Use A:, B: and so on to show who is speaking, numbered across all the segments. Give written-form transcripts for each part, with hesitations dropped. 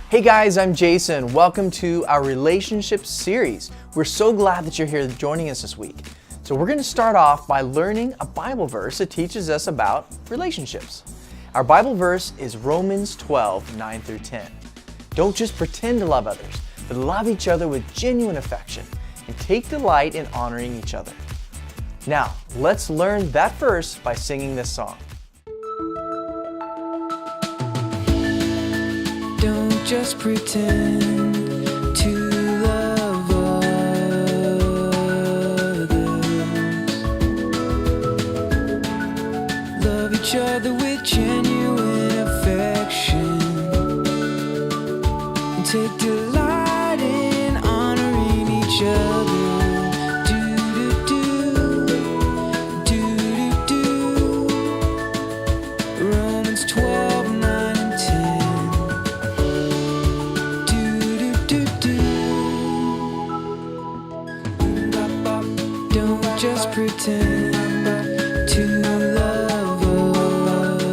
A: Hey guys, I'm Jason. Welcome to our relationship series. We're so glad that you're here joining us this week. So we're going to start off by learning a Bible verse that teaches us about relationships. Our Bible verse is Romans 12, 9 through 10. Don't just pretend to love others, but love each other with genuine affection and take delight in honoring each other. Now, let's learn that verse by singing this song.
B: Don't just pretend to love others. Love each other with genuine affection and take delight in honoring each other. Romans 12, 9 and 10. Don't just pretend to love others.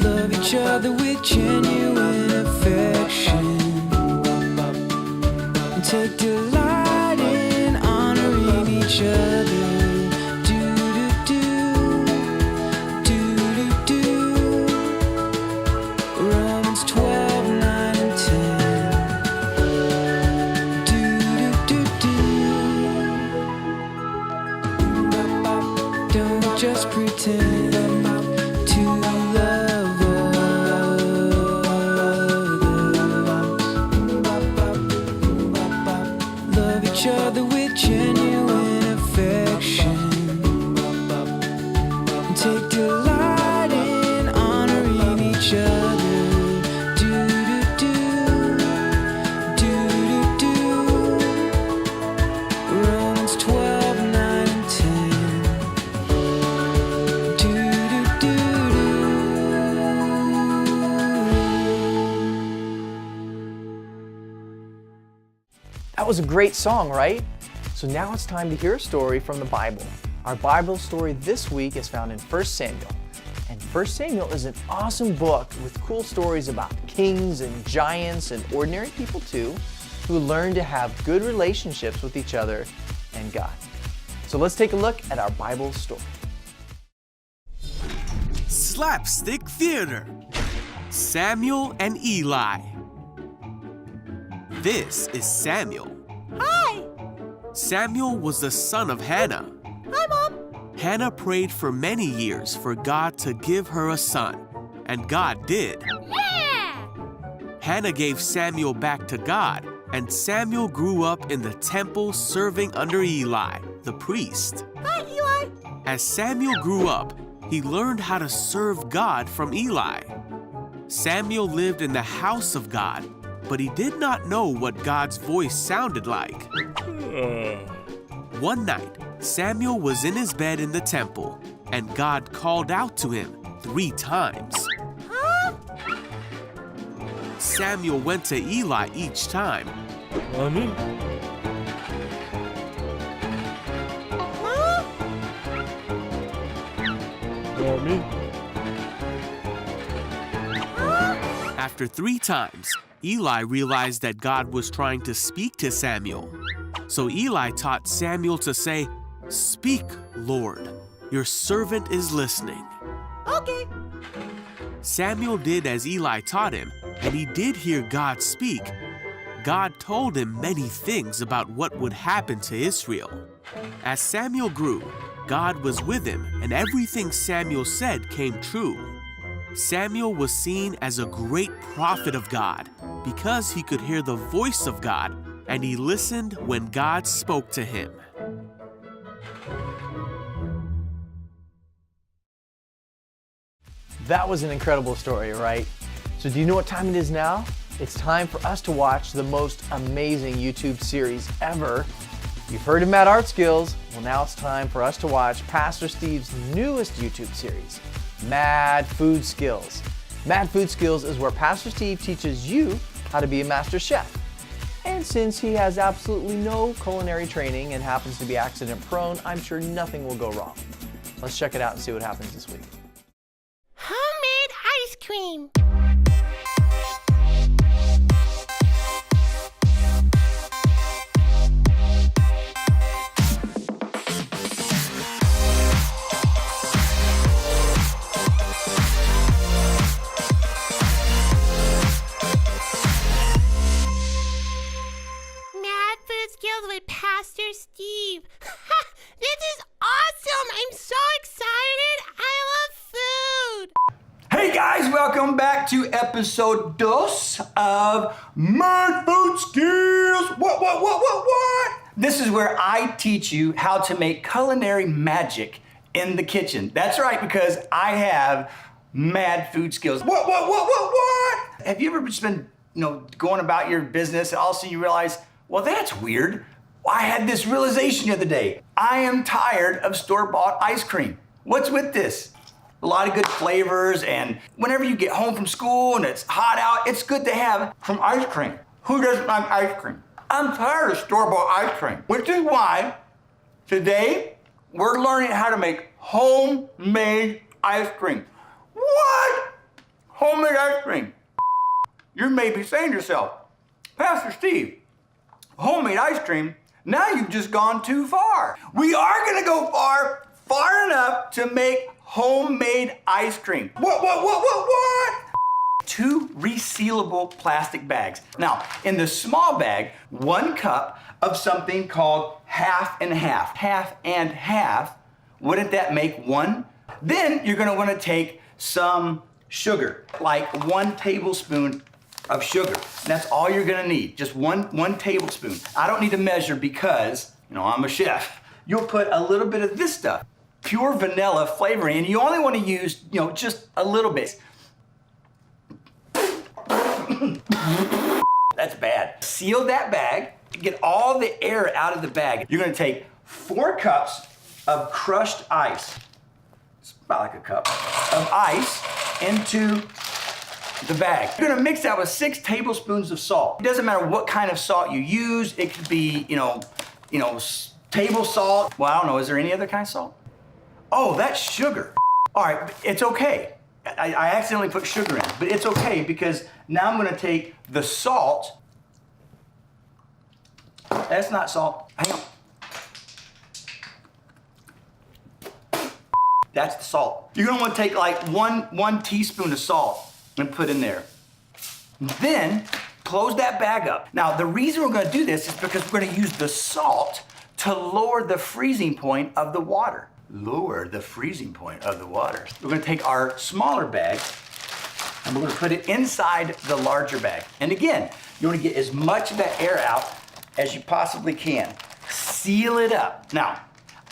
B: Love each other with genuine affection and take delight in honoring each other. Romans 12, 9 and 10. Don't just pretend to love others. Love each other with genuine affection and take delight in honoring each other. Romans 12, 9 and 10.
A: That was a great song, right? So now it's time to hear a story from the Bible. Our Bible story this week is found in 1 Samuel. And 1 Samuel is an awesome book with cool stories about kings and giants and ordinary people too, who learn to have good relationships with each other and God. So let's take a look at our Bible story.
C: Slapstick Theater. Samuel and Eli. This is Samuel.
D: Hi!
C: Samuel was the son of Hannah.
D: Hi, Mom!
C: Hannah prayed for many years for God to give her a son, and God did.
D: Yeah!
C: Hannah gave Samuel back to God, and Samuel grew up in the temple serving under Eli, the priest.
D: Hi, Eli!
C: As Samuel grew up, he learned how to serve God from Eli. Samuel lived in the house of God, but he did not know what God's voice sounded like. One night, Samuel was in his bed in the temple, and God called out to him 3 times.
D: Huh?
C: Samuel went to Eli each time.
E: Mommy?
D: Huh?
E: Mommy?
C: After 3 times, Eli realized that God was trying to speak to Samuel. So Eli taught Samuel to say, "Speak, Lord. Your servant is listening."
D: Okay.
C: Samuel did as Eli taught him, and he did hear God speak. God told him many things about what would happen to Israel. As Samuel grew, God was with him, and everything Samuel said came true. Samuel was seen as a great prophet of God because he could hear the voice of God, and he listened when God spoke to him.
A: That was an incredible story, right? So do you know what time it is now? It's time for us to watch the most amazing YouTube series ever. You've heard of Mad Skillz. Well, now it's time for us to watch Pastor Steve's newest YouTube series, Mad Food Skillz. Mad Food Skillz is where Pastor Steve teaches you how to be a master chef. And since he has absolutely no culinary training and happens to be accident prone, I'm sure nothing will go wrong. Let's check it out and see what happens this week.
D: cream. Mad Food Skillz with Pastor Steve. This is awesome! I'm so excited! I love food!
F: Hey guys, welcome back to episode 2 of Mad Food Skillz. What? This is where I teach you how to make culinary magic in the kitchen. That's right, because I have Mad Food Skillz. What? Have you ever just been, going about your business and all of a sudden you realize, well, that's weird. I had this realization the other day. I am tired of store-bought ice cream. What's with this? A lot of good flavors, and whenever you get home from school and it's hot out, it's good to have some ice cream. Who doesn't like ice cream? I'm tired of store-bought ice cream, which is why today we're learning how to make homemade ice cream. What? Homemade ice cream? You may be saying to yourself, Pastor Steve, homemade ice cream? Now you've just gone too far. We are gonna go far enough to make homemade ice cream. What? 2 resealable plastic bags. Now, in the small bag, 1 cup of something called half and half. Half and half, wouldn't that make 1? Then you're gonna wanna take some sugar, like 1 tablespoon of sugar. And that's all you're gonna need, just one tablespoon. I don't need to measure because, I'm a chef. You'll put a little bit of this stuff, pure vanilla flavoring, and you only wanna use, just a little bit. That's bad. Seal that bag, get all the air out of the bag. You're gonna take 4 cups of crushed ice, it's about like a cup, of ice into the bag. You're gonna mix that with 6 tablespoons of salt. It doesn't matter what kind of salt you use. It could be, table salt. Well, I don't know, is there any other kind of salt? Oh, that's sugar. All right, it's okay. I accidentally put sugar in, but it's okay because now I'm gonna take the salt. That's not salt, hang on. That's the salt. You're gonna wanna take like one teaspoon of salt and put in there. Then close that bag up. Now the reason we're gonna do this is because we're gonna use the salt to lower the freezing point of the water. Lower the freezing point of the water. We're gonna take our smaller bag and we're gonna put it inside the larger bag. And again, you wanna get as much of that air out as you possibly can. Seal it up. Now,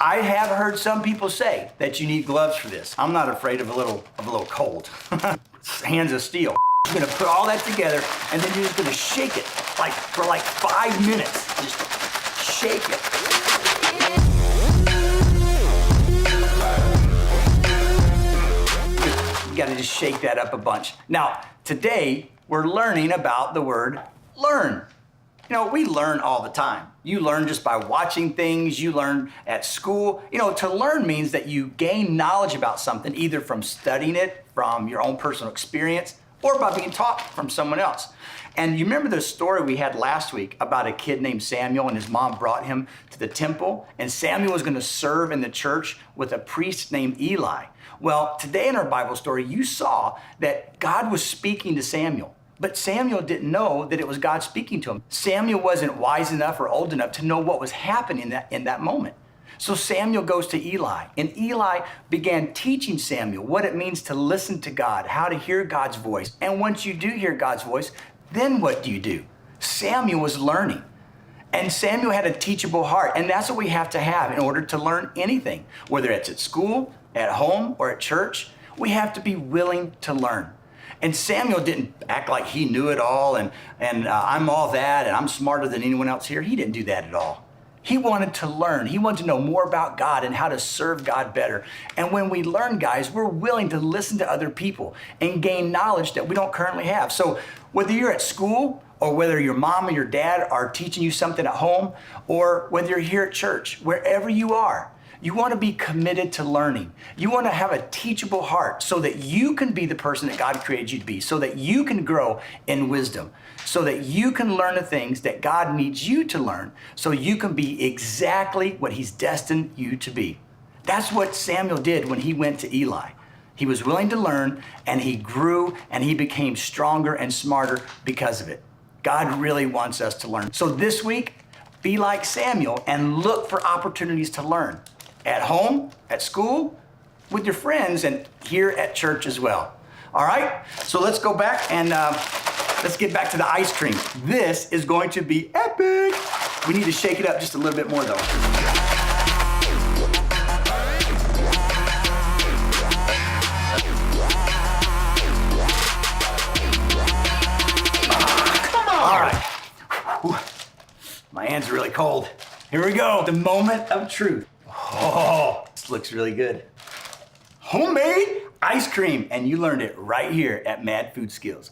F: I have heard some people say that you need gloves for this. I'm not afraid of a little cold. Hands of steel. You're gonna put all that together and then you're just gonna shake it for 5 minutes. Just shake it. You gotta just shake that up a bunch. Now, today we're learning about the word learn. We learn all the time. You learn just by watching things, you learn at school. To learn means that you gain knowledge about something either from studying it, from your own personal experience, or by being taught from someone else. And you remember the story we had last week about a kid named Samuel and his mom brought him to the temple, and Samuel was gonna serve in the church with a priest named Eli. Well, today in our Bible story, you saw that God was speaking to Samuel. But Samuel didn't know that it was God speaking to him. Samuel wasn't wise enough or old enough to know what was happening in that moment. So Samuel goes to Eli, and Eli began teaching Samuel what it means to listen to God, how to hear God's voice. And once you do hear God's voice, then what do? Samuel was learning. And Samuel had a teachable heart, and that's what we have to have in order to learn anything. Whether it's at school, at home, or at church, we have to be willing to learn. And Samuel didn't act like he knew it all and I'm all that and I'm smarter than anyone else here. He didn't do that at all. He wanted to learn. He wanted to know more about God and how to serve God better. And when we learn, guys, we're willing to listen to other people and gain knowledge that we don't currently have. So whether you're at school or whether your mom or your dad are teaching you something at home or whether you're here at church, wherever you are, You want to be committed to learning. You want to have a teachable heart so that you can be the person that God created you to be, so that you can grow in wisdom, so that you can learn the things that God needs you to learn, so you can be exactly what He's destined you to be. That's what Samuel did when he went to Eli. He was willing to learn, and he grew, and he became stronger and smarter because of it. God really wants us to learn. So this week, be like Samuel and look for opportunities to learn. At home, at school, with your friends, and here at church as well. All right? So let's go back and let's get back to the ice cream. This is going to be epic. We need to shake it up just a little bit more though. All right. Ooh, my hands are really cold. Here we go. The moment of truth. Oh, this looks really good. Homemade ice cream, and you learned it right here at Mad Food Skillz.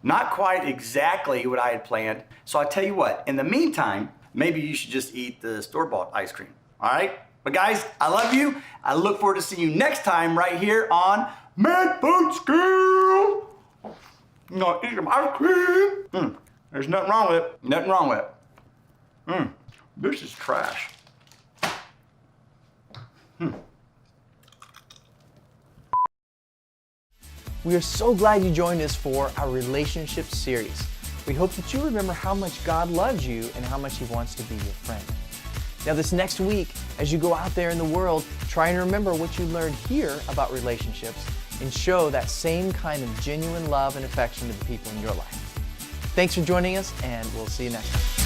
F: Not quite exactly what I had planned, so I tell you what, in the meantime, maybe you should just eat the store-bought ice cream, all right? But guys, I love you. I look forward to seeing you next time right here on Mad Food Skillz. You know, eat some ice cream. There's nothing wrong with it. Nothing wrong with it. This is trash.
A: We are so glad you joined us for our relationship series. We hope that you remember how much God loves you and how much He wants to be your friend. Now this next week, as you go out there in the world, try and remember what you learned here about relationships and show that same kind of genuine love and affection to the people in your life. Thanks for joining us, and we'll see you next time.